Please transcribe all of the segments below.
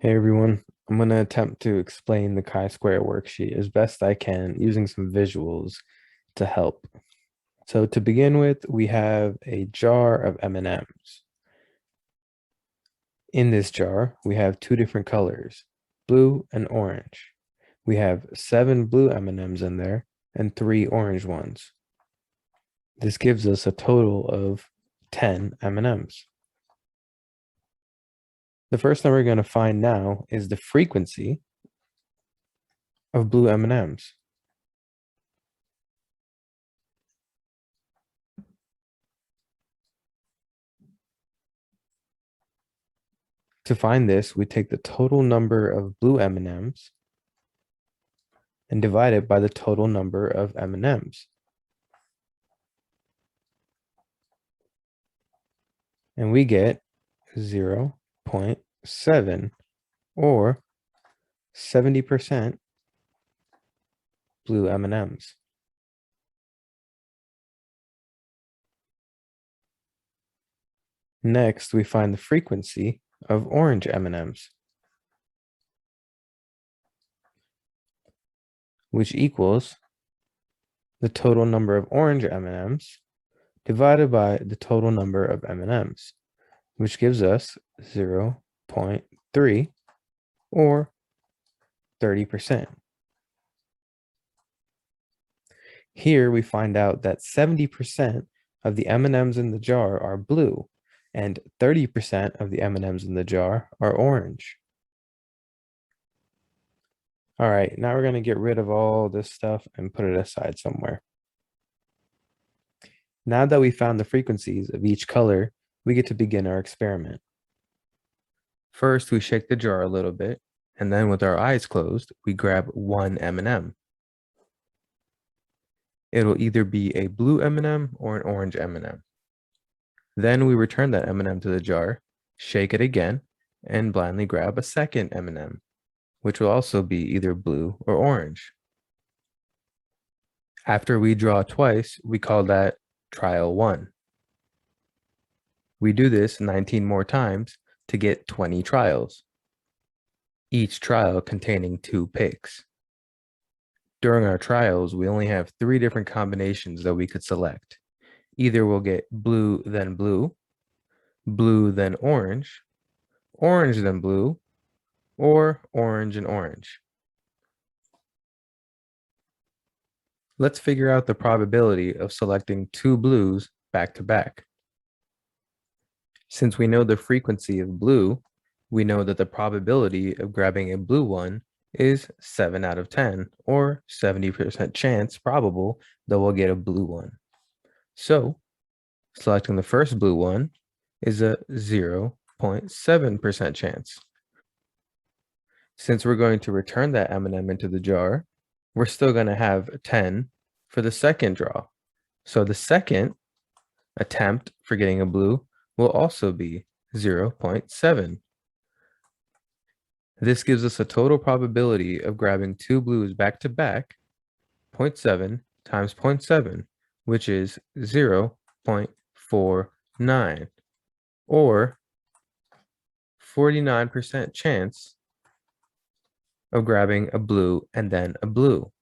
Hey everyone, I'm going to attempt to explain the chi-square worksheet as best I can using some visuals to help. So to begin with, we have a jar of M&Ms. In this jar, we have two different colors, blue and orange. We have 7 blue M&Ms in there and 3 orange ones. This gives us a total of 10 M&Ms. The first thing we're going to find now is the frequency of blue M&Ms. To find this, we take the total number of blue M&Ms and divide it by the total number of M&Ms. And we get 0.7 or 70% blue M&Ms. Next, we find the frequency of orange M&Ms, which equals the total number of orange M&Ms divided by the total number of M&Ms, which gives us 0.3 or 30%. Here we find out that 70% of the M&Ms in the jar are blue and 30% of the M&Ms in the jar are orange. All right, now we're going to get rid of all this stuff and put it aside somewhere. Now that we found the frequencies of each color, we get to begin our experiment. First, we shake the jar a little bit, and then with our eyes closed, we grab one M&M. It'll either be a blue M&M or an orange M&M. Then we return that M&M to the jar, shake it again, and blindly grab a second M&M, which will also be either blue or orange. After we draw twice, we call that trial 1. We do this 19 more times to get 20 trials, each trial containing 2 picks. During our trials, we only have 3 different combinations that we could select. Either we'll get blue then blue, blue then orange then blue, or orange and orange. Let's figure out the probability of selecting 2 blues back to back. Since we know the frequency of blue, we know that the probability of grabbing a blue one is 7 out of 10, or 70% chance probable that we'll get a blue one. So selecting the first blue one is a 0.7% chance. Since we're going to return that M&M into the jar, we're still going to have 10 for the second draw. So the second attempt for getting a blue will also be 0.7. This gives us a total probability of grabbing 2 blues back to back, 0.7 times 0.7, which is 0.49, or 49% chance of grabbing a blue and then a blue.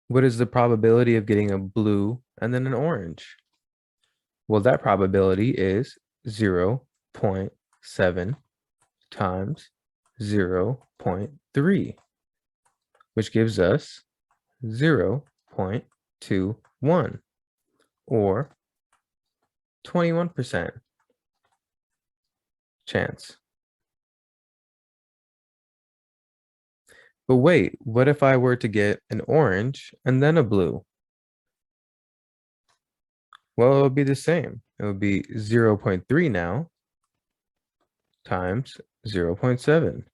What is the probability of getting a blue and then an orange? Well, that probability is 0.7 times 0.3, which gives us 0.21, or 21% chance. But wait, what if I were to get an orange and then a blue? Well, it would be the same. It would be 0.3 now times 0.7,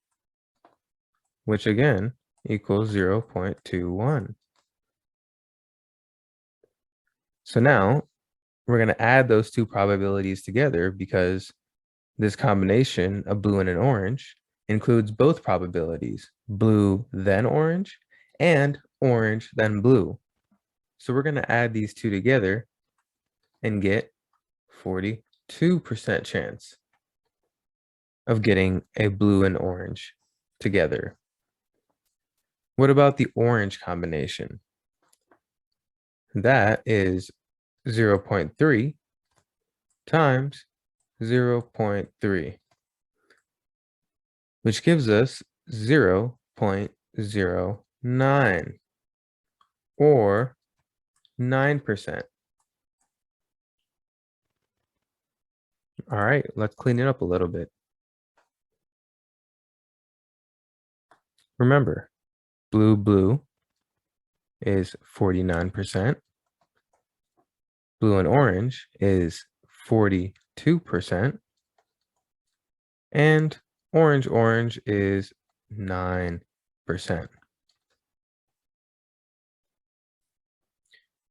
which again equals 0.21. So now we're going to add those two probabilities together because this combination of blue and an orange includes both probabilities, blue then orange and orange then blue. So we're going to add these two together and get 42% chance. of getting a blue and orange together. What about the orange combination? That is 0.3 times 0.3, which gives us 0.09 or 9%. All right, let's clean it up a little bit. Remember, blue is 49%. Blue and orange is 42%. And orange is 9%.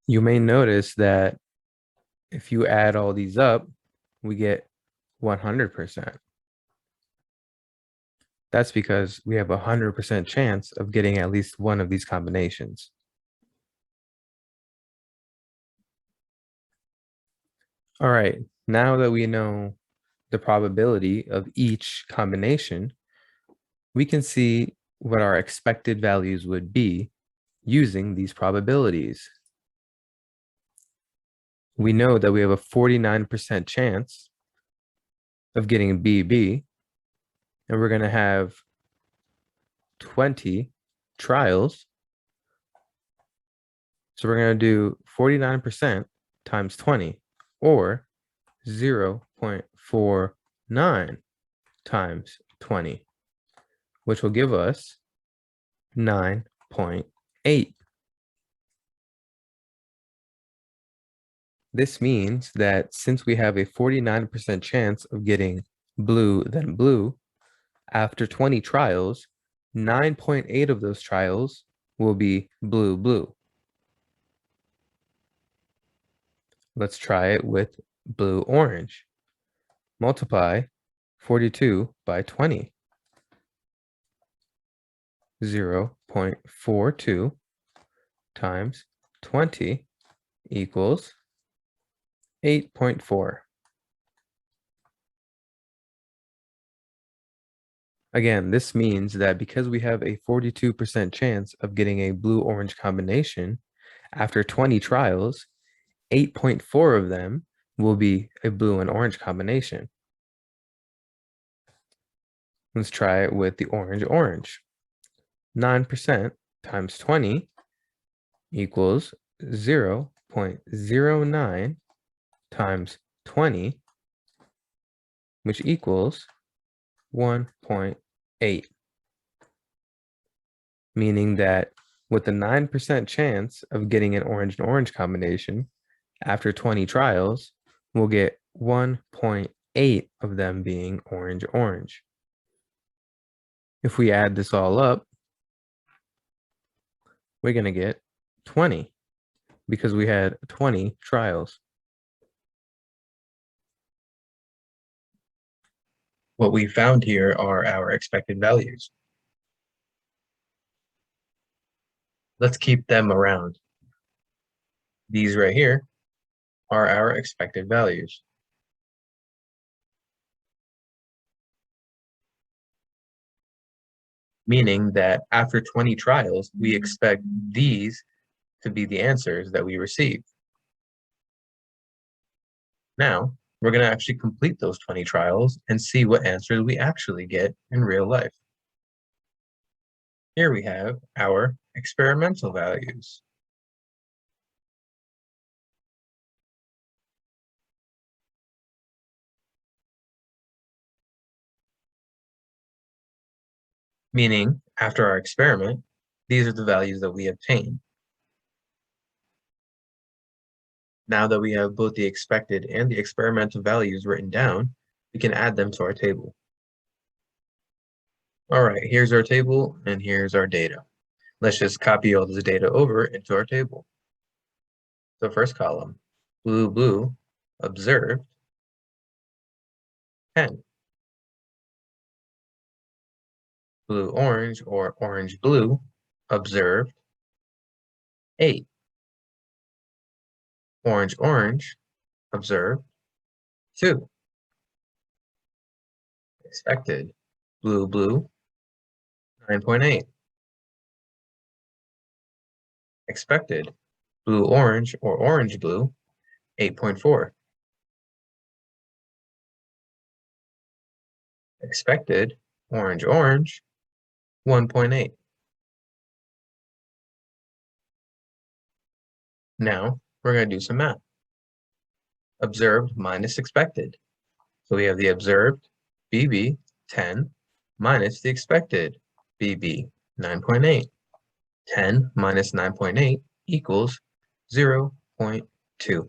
You may notice that if you add all these up, we get 100%. That's because we have a 100% chance of getting at least one of these combinations. All right, now that we know the probability of each combination, we can see what our expected values would be using these probabilities. We know that we have a 49% chance of getting BB, and we're going to have 20 trials. So we're going to do 49% times 20, or 0.49 times 20, which will give us 9.8. This means that since we have a 49% chance of getting blue then blue, after 20 trials, 9.8 of those trials will be blue. Let's try it with blue-orange. Multiply 42 by 20. 0.42 times 20 equals 8.4. Again, this means that because we have a 42% chance of getting a blue-orange combination, after 20 trials, 8.4 of them will be a blue and orange combination. Let's try it with the orange. 9% times 20 equals 0.09 times 20, which equals 1.8. Meaning that with a 9% chance of getting an orange and orange combination, after 20 trials, we'll get 1.8 of them being orange. If we add this all up, we're going to get 20 because we had 20 trials. What we found here are our expected values. Let's keep them around. These right here are our expected values. Meaning that after 20 trials, we expect these to be the answers that we receive. Now, we're going to actually complete those 20 trials and see what answers we actually get in real life. Here we have our experimental values. Meaning, after our experiment, these are the values that we obtain. Now that we have both the expected and the experimental values written down, we can add them to our table. All right, here's our table and here's our data. Let's just copy all this data over into our table. So first column, blue, observed, 10. Blue-orange or orange-blue, observed, 8. Orange-orange, observed, 2. Expected, blue, blue, 9.8. Expected, blue, orange, or orange, blue, 8.4. Expected, orange, orange, 1.8. Now, we're going to do some math. Observed minus expected. So we have the observed, BB, 10, minus the expected, BB, 9.8. 10 minus 9.8 equals 0.2.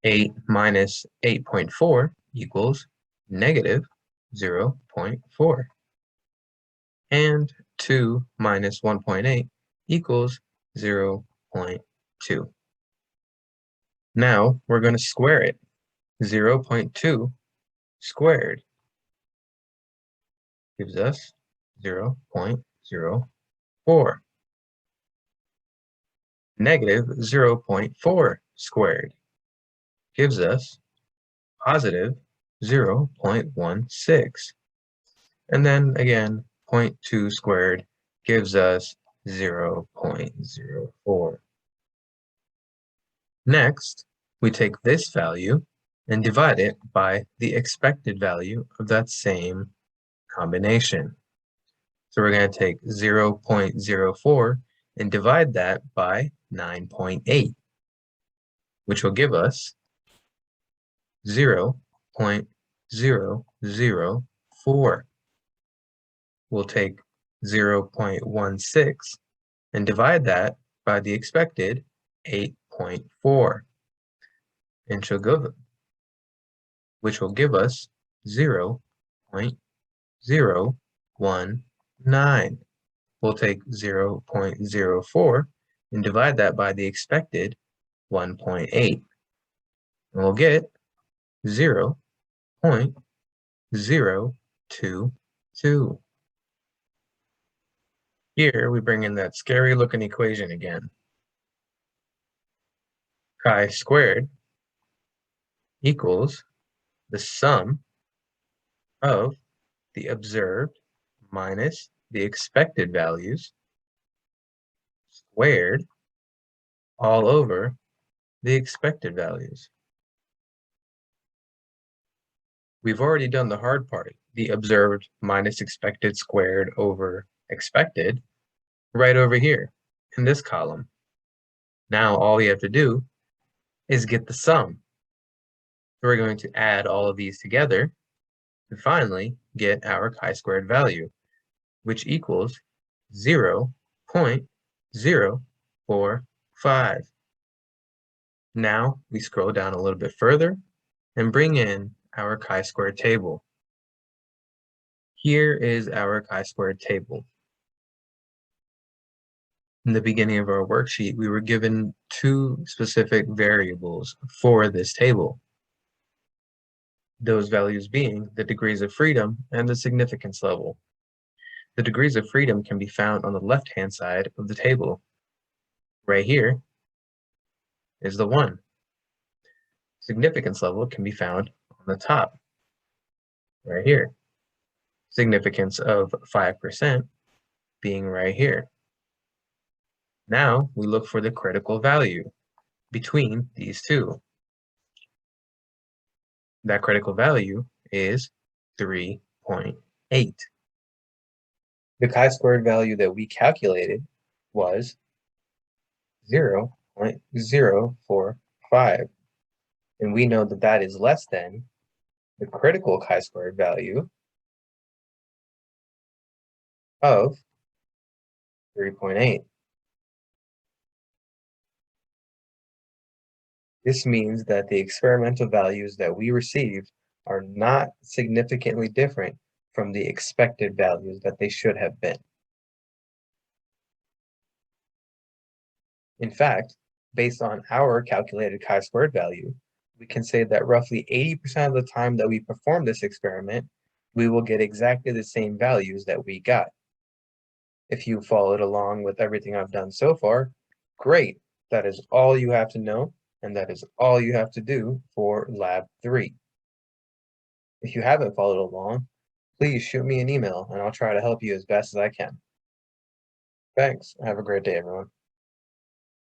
8 minus 8.4 equals negative 0.4. And 2 minus 1.8 equals 0.2. Now we're going to square it. 0.2 squared gives us 0.04. Negative 0.4 squared gives us positive 0.16. And then again, 0.2 squared gives us 0.04. Next, we take this value and divide it by the expected value of that same combination. So we're going to take 0.04 and divide that by 9.8, which will give us 0.004. We'll take 0.16 and divide that by the expected 8.4, and which will give us 0.019. We'll take 0.04 and divide that by the expected 1.8, and we'll get 0.022. Here we bring in that scary looking equation again. Chi-squared equals the sum of the observed minus the expected values squared all over the expected values. We've already done the hard part, the observed minus expected squared over expected, right over here in this column. Now all we have to do is get the sum. So we're going to add all of these together and finally get our chi-squared value, which equals 0.045. Now we scroll down a little bit further and bring in our chi-squared table. Here is our chi-squared table. In the beginning of our worksheet, we were given two specific variables for this table. Those values being the degrees of freedom and the significance level. The degrees of freedom can be found on the left-hand side of the table. Right here is the 1. Significance level can be found on the top, right here. Significance of 5% being right here. Now we look for the critical value between these two. That critical value is 3.8. The chi-squared value that we calculated was 0.045. And we know that that is less than the critical chi-squared value of 3.8. This means that the experimental values that we received are not significantly different from the expected values that they should have been. In fact, based on our calculated chi-squared value, we can say that roughly 80% of the time that we perform this experiment, we will get exactly the same values that we got. If you followed along with everything I've done so far, great. That is all you have to know, and that is all you have to do for Lab 3. If you haven't followed along, please shoot me an email and I'll try to help you as best as I can. Thanks. Have a great day, everyone.